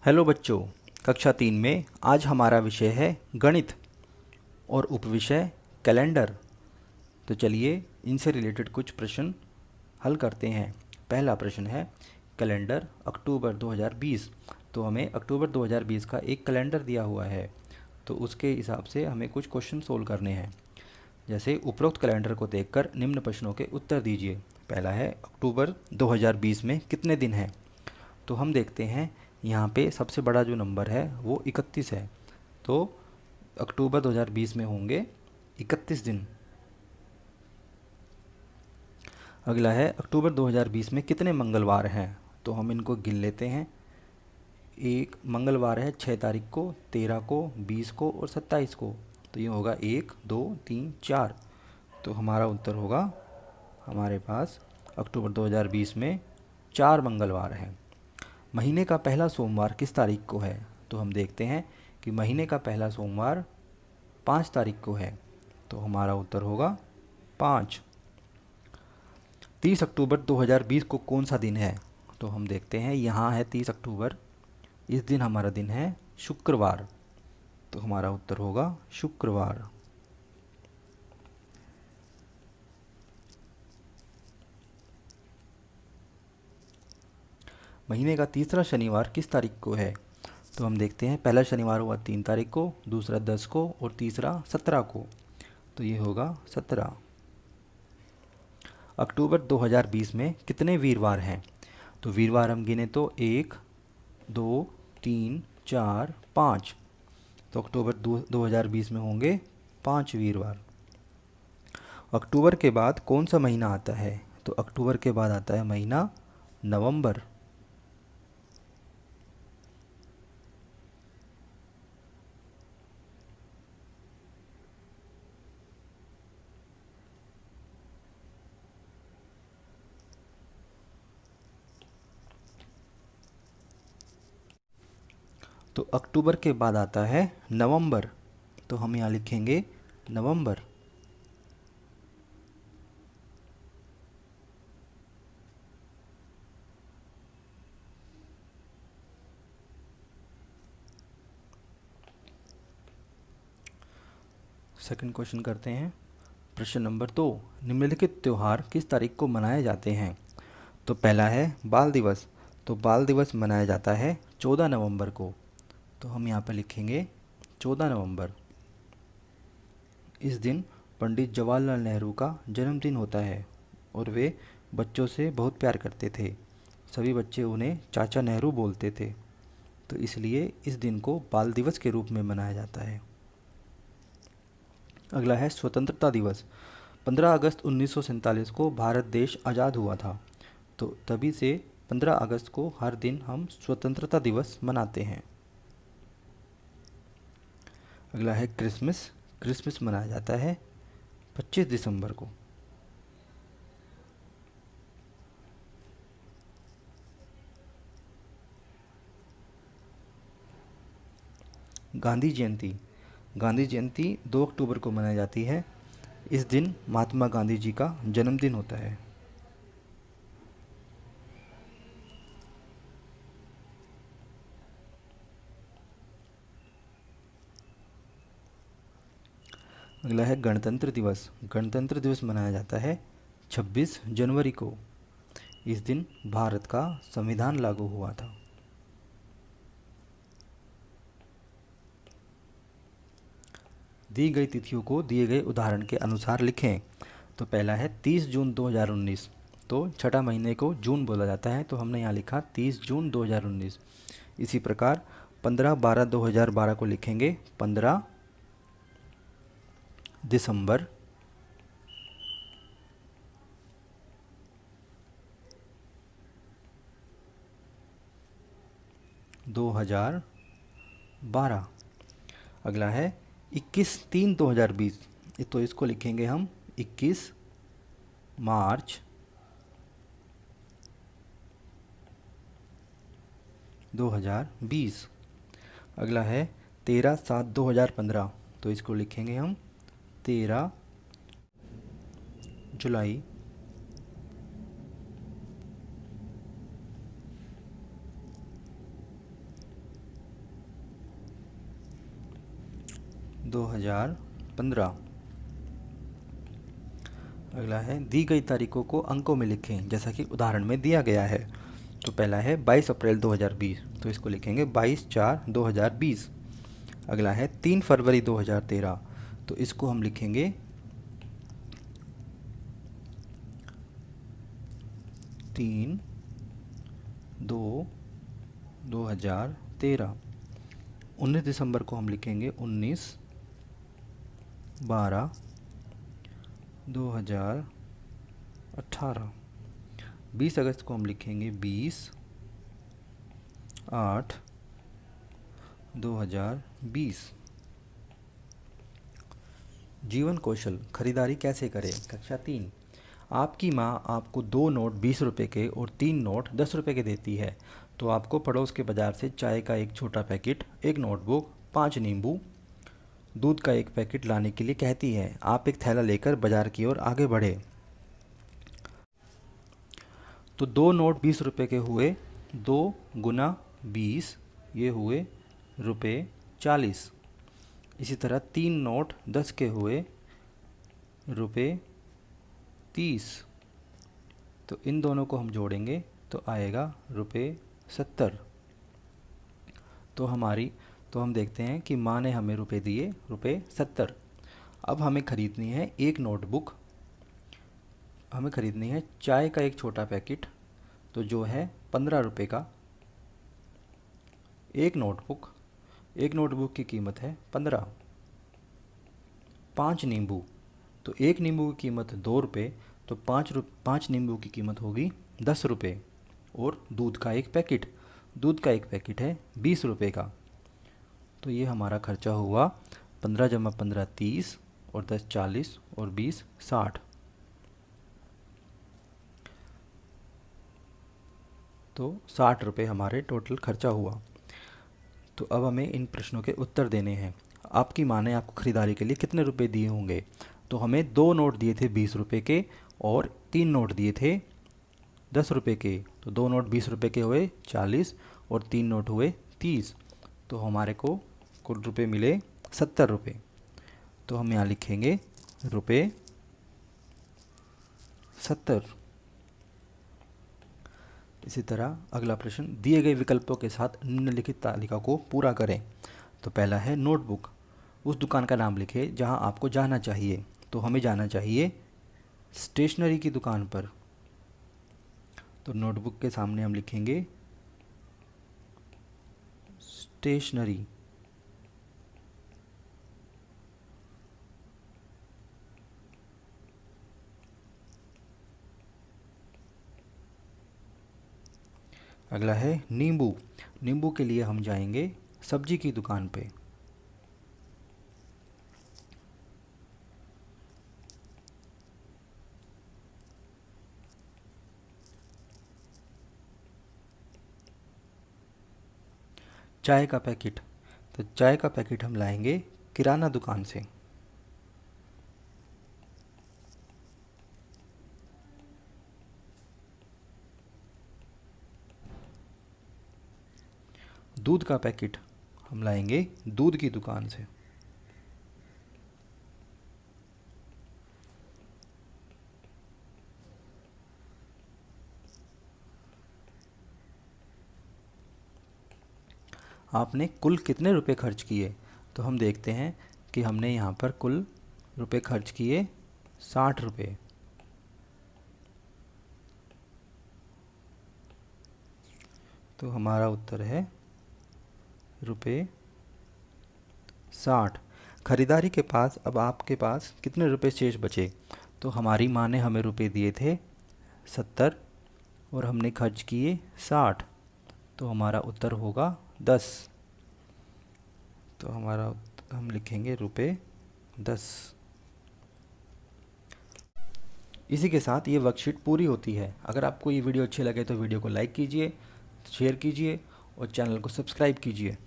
Hello बच्चों, कक्षा 3 में आज हमारा विषय है गणित और उपविषय कैलेंडर। तो चलिए इनसे रिलेटेड कुछ प्रश्न हल करते हैं। पहला प्रश्न है कैलेंडर अक्टूबर 2020। तो हमें अक्टूबर 2020 का एक कैलेंडर दिया हुआ है, तो उसके हिसाब से हमें कुछ क्वेश्चन सोल्व करने हैं। जैसे उपरोक्त कैलेंडर को देखकर निम्न प्रश्नों के उत्तर दीजिए। पहला है अक्टूबर 2020 में कितने दिन हैं। तो हम देखते हैं यहाँ पे सबसे बड़ा जो नंबर है वो 31 है। तो अक्टूबर 2020 में होंगे 31 दिन। अगला है अक्टूबर 2020 में कितने मंगलवार हैं। तो हम इनको गिन लेते हैं। एक मंगलवार है 6 तारीख को, 13 को, 20 को और 27 को। तो ये होगा 1 2 3 4। तो हमारा उत्तर होगा, हमारे पास अक्टूबर 2020 में 4 मंगलवार हैं। महीने का पहला सोमवार किस तारीख को है। तो हम देखते हैं कि महीने का पहला सोमवार 5 तारीख को है। तो हमारा उत्तर होगा 5। 30 अक्टूबर 2020 को कौन सा दिन है। तो हम देखते हैं यहाँ है 30 अक्टूबर। इस दिन हमारा दिन है शुक्रवार। तो हमारा उत्तर होगा शुक्रवार। महीने का तीसरा शनिवार किस तारीख को है। तो हम देखते हैं पहला शनिवार हुआ 3 तारीख को, दूसरा 10 को और तीसरा 17 को। तो ये होगा 17। अक्टूबर 2020 में कितने वीरवार हैं। तो वीरवार हम गिने तो 1 2 3 4 5। तो अक्टूबर 2020 में होंगे 5 वीरवार। अक्टूबर के बाद कौन सा महीना आता है। तो अक्टूबर के बाद आता है महीना नवंबर। तो अक्टूबर के बाद आता है नवंबर। तो हम यहाँ लिखेंगे नवंबर। सेकंड क्वेश्चन करते हैं। प्रश्न नंबर 2, निम्नलिखित त्यौहार किस तारीख को मनाए जाते हैं। तो पहला है बाल दिवस। तो बाल दिवस मनाया जाता है 14 नवंबर को। तो हम यहाँ पर लिखेंगे 14 नवंबर। इस दिन पंडित जवाहरलाल नेहरू का जन्मदिन होता है और वे बच्चों से बहुत प्यार करते थे। सभी बच्चे उन्हें चाचा नेहरू बोलते थे। तो इसलिए इस दिन को बाल दिवस के रूप में मनाया जाता है। अगला है स्वतंत्रता दिवस। 15 अगस्त 1947 को भारत देश आज़ाद हुआ था। तो तभी से 15 अगस्त को हर दिन हम स्वतंत्रता दिवस मनाते हैं। अगला है क्रिसमस। क्रिसमस मनाया जाता है 25 दिसंबर को। गांधी जयंती। गांधी जयंती 2 अक्टूबर को मनाई जाती है। इस दिन महात्मा गांधी जी का जन्मदिन होता है। अगला है गणतंत्र दिवस। गणतंत्र दिवस मनाया जाता है 26 जनवरी को। इस दिन भारत का संविधान लागू हुआ था। दी गई तिथियों को दिए गए उदाहरण के अनुसार लिखें। तो पहला है 30 जून 2019। तो छठा महीने को जून बोला जाता है, तो हमने यहाँ लिखा 30 जून 2019। इसी प्रकार 15/12/2012 को लिखेंगे 15 दिसंबर 2012। अगला है 21/3/2020। तो इसको लिखेंगे हम 21 मार्च 2020। अगला है 13/7/2015। तो इसको लिखेंगे हम 13 जुलाई 2015। अगला है दी गई तारीखों को अंकों में लिखें जैसा कि उदाहरण में दिया गया है। तो पहला है 22 अप्रैल 2020, तो इसको लिखेंगे 22/4/2020। अगला है 3 फरवरी 2013, तो इसको हम लिखेंगे 3/2/2013। 19 दिसंबर को हम लिखेंगे 19/12/2018। 20 अगस्त को हम लिखेंगे 20/8/2020। जीवन कौशल खरीदारी कैसे करें, कक्षा 3। आपकी माँ आपको 2 नोट 20 रुपये के और 3 नोट 10 रुपये के देती है, तो आपको पड़ोस के बाज़ार से चाय का एक छोटा पैकेट, एक नोटबुक, 5 नींबू, दूध का एक पैकेट लाने के लिए कहती है। आप एक थैला लेकर बाज़ार की ओर आगे बढ़े। तो 2 नोट 20 रुपये के हुए 2 गुना 20, ये हुए रुपये 40। इसी तरह 3 नोट 10 के हुए रुपये 30। तो इन दोनों को हम जोड़ेंगे तो आएगा रुपये 70। तो हम देखते हैं कि माँ ने हमें रुपए दिए रुपये 70। अब हमें ख़रीदनी है एक नोटबुक, हमें ख़रीदनी है चाय का एक छोटा पैकेट, तो जो है 15 रुपये का। एक नोटबुक की कीमत है 15। 5 नींबू, तो एक नींबू की कीमत 2 रुपये, तो 5 नींबू की कीमत होगी 10 रुपये। और दूध का एक पैकेट है 20 रुपये का। तो ये हमारा खर्चा हुआ 15 × 15 30 और 10 40 और 20 60। तो 60 रुपये हमारे टोटल खर्चा हुआ। तो अब हमें इन प्रश्नों के उत्तर देने हैं। आपकी माँ ने आपको ख़रीदारी के लिए कितने रुपए दिए होंगे? तो हमें 2 नोट दिए थे 20 रुपये के और 3 नोट दिए थे 10 रुपये के। तो 2 नोट 20 रुपये के हुए 40 और 3 नोट हुए 30। तो हमारे को कुल रुपए मिले 70 रुपये। तो हम यहाँ लिखेंगे रुपये 70। इसी तरह अगला प्रश्न, दिए गए विकल्पों के साथ निम्नलिखित तालिका को पूरा करें। तो पहला है नोटबुक। उस दुकान का नाम लिखें जहां आपको जाना चाहिए। तो हमें जाना चाहिए स्टेशनरी की दुकान पर। तो नोटबुक के सामने हम लिखेंगे स्टेशनरी। अगला है नींबू के लिए हम जाएंगे सब्जी की दुकान पे। चाय का पैकेट, तो चाय का पैकेट हम लाएंगे किराना दुकान से। दूध का पैकेट हम लाएंगे दूध की दुकान से। आपने कुल कितने रुपए खर्च किए? तो हम देखते हैं कि हमने यहाँ पर कुल रुपए खर्च किए 60 रुपये। तो हमारा उत्तर है रुपये 60। खरीदारी के पास अब आपके पास कितने रुपए शेष बचे? तो हमारी माँ ने हमें रुपए दिए थे 70 और हमने खर्च किए 60। तो हमारा उत्तर होगा 10। तो हम लिखेंगे रुपये 10। इसी के साथ ये वर्कशीट पूरी होती है। अगर आपको ये वीडियो अच्छी लगे तो वीडियो को लाइक कीजिए, शेयर कीजिए और चैनल को सब्सक्राइब कीजिए।